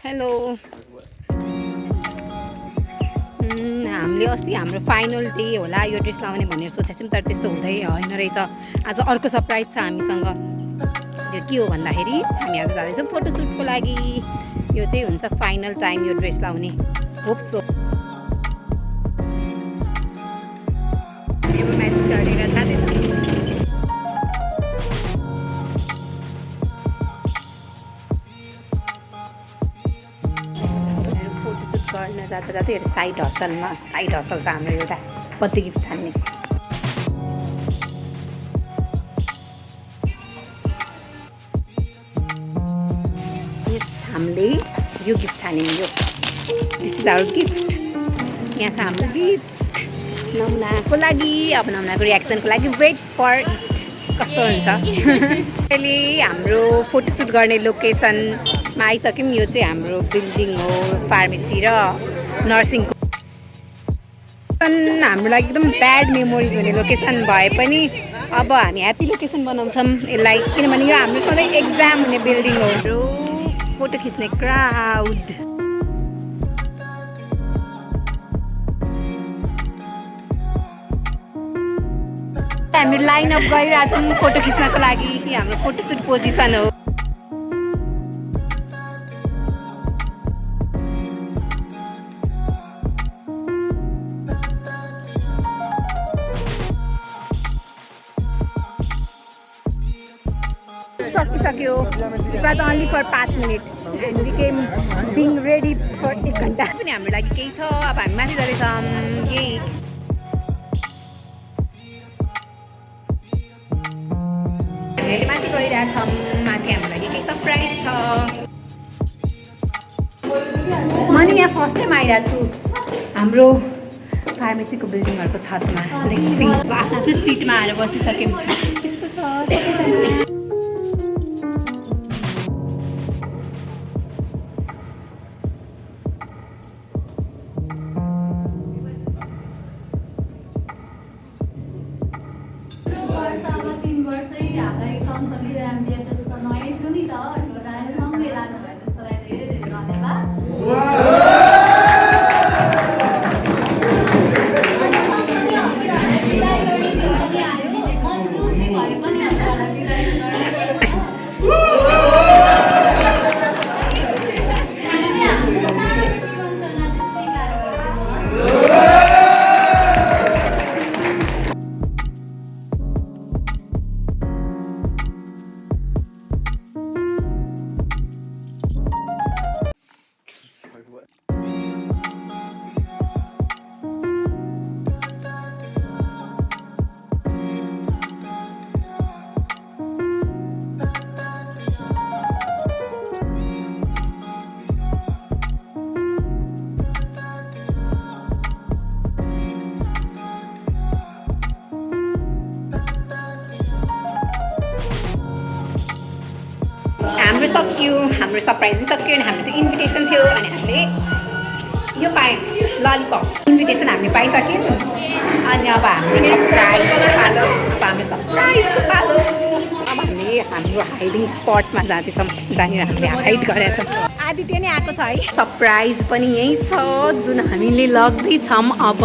Hello हामीले अस्ति हाम्रो फाइनल डे होला यो ड्रेस लाउने भनेर सोचेको छौँ, तर त्यस्तो हुँदै होइन रहेछ। आज अर्को सरप्राइज छ हामीसँग। यो के हो भन्दाखेरि हामी आज जाँदैछौँ फोटोसुटको लागि। यो चाहिँ हुन्छ फाइनल टाइम यो ड्रेस लाउने। Hope so. यो माथि चढेर जाँदैछौँ। गर्न जाँदा जाँदै साइड हसल छ हाम्रो एउटा बत्ती गिफ्ट छान्ने। हामीले यो गिफ्ट छान्यौँ। यो दिस इज आवर गिफ्ट। यहाँ छ हाम्रो गिफ्ट नमुनाको लागि। अब नमुनाको रियाक्सनको लागि वेट फर इट। कस्तो हुन्छ अहिले हाम्रो फोटोसुट गर्ने लोकेसनमा आइसक्यौँ। यो चाहिँ हाम्रो बिल्डिङ हो, फार्मेसी र नर्सिङको। हाम्रो लागि एकदम ब्याड मेमोरिज हुने लोकेसन भए पनि अब हामी ह्याप्पी लोकेसन बनाउँछौँ यसलाई, किनभने यो हाम्रो सधैँ एक्जाम हुने बिल्डिङ हो। फोटो खिच्ने क्राउड। हामी लाइन अप गरिरहेछौँ फोटो खिच्नको लागि। हाम्रो फोटोसुट पोजिसन हो। सकिसक्यो। It was only for 5 minute and we came being ready for 1 घन्टा। पनि हाम्रो लागि केही छ। अब हामी माथि जाँदैछौँ। यही हामीले माथि गइरहेछौँ। माथि हाम्रो लागि केही सरप्राइज छ। म नि यहाँ फर्स्ट टाइम आइरहेको छु हाम्रो फार्मेसीको बिल्डिङहरूको छतमा। आफ्नो सिटमा आएर बसिसक्यौँ। त्यस्तो छ। हाम्रो सरप्राइज पनि सक्यो। अनि हाम्रो चाहिँ इन्भिटेसन थियो अनि हामीले यो पायौँ ललिपप। इन्भिटेसन हामीले पाइसक्यौँ। अनि अब हाम्रो सरप्राइजको पालो। अब हामीले हाम्रो हाइडिङ स्पटमा जाँदैछौँ, जहाँनिर हामीले हाइड गरेका छौँ। आदित्य नै आएको छ है। सरप्राइज पनि यही छ जुन हामीले लग्दैछौँ। अब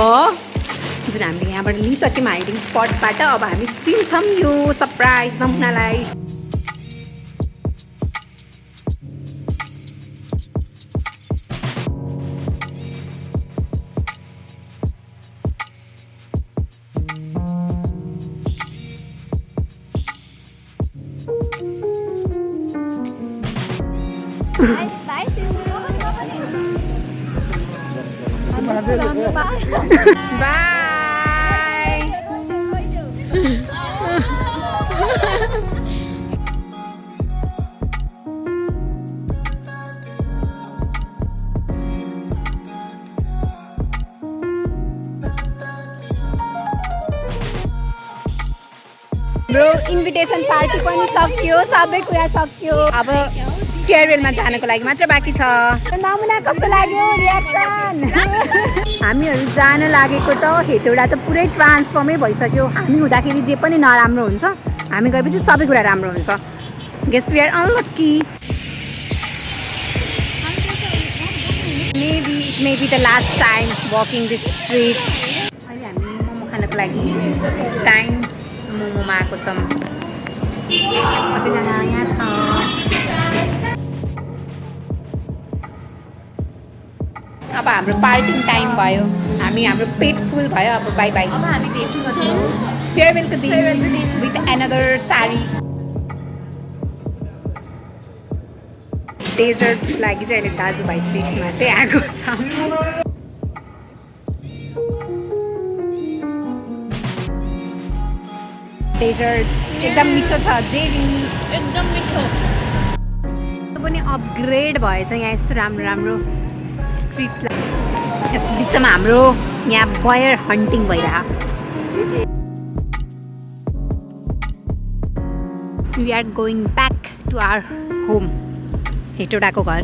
जुन हामीले यहाँबाट लिइसक्यौँ हाइडिङ स्पटबाट, अब हामी दिन्छौँ यो surprise नमुनालाई। Bye, Sindhu. Bye. Bro, invitation party पनि सक्यो, सबै कुरा सक्यो। अब फेयरवेलमा जानको लागि मात्र बाँकी छ। नमुना कस्तो लाग्यो रियाक्सन? हामीहरू जान लागेको त हेटौडा त पुरै ट्रान्सफर्मै भइसक्यो। हामी हुँदाखेरि जे पनि नराम्रो हुन्छ, हामी गएपछि सबै कुरा राम्रो हुन्छ। Guess we are unlucky. Maybe it may be the last time walking this street. अहिले हामी मोमो खानको लागि टाइम मोमोमा आएको छौँ. कतिजना यहाँ छ. अब हाम्रो पार्किङ टाइम भयो. हाम्रो पेट फुल भयो. अब बाई बाई. अब हामी भेट्नु गर्छौँ फेयरवेलको दिन विथ एनदर साडी. डेजर्टको लागि चाहिँ अहिले दाजुभाइ स्विट्समा चाहिँ आएको छौँ. डेजर्ट एकदम मिठो छ. जेरी एकदम मिठो. पनि अपग्रेड भएछ यहाँ यस्तो राम्रो राम्रो स्ट्रिटलाई. यस बिचमा हाम्रो यहाँ बयर हन्टिङ भइरहेको. We are going back to our home. हेटोडाको घर.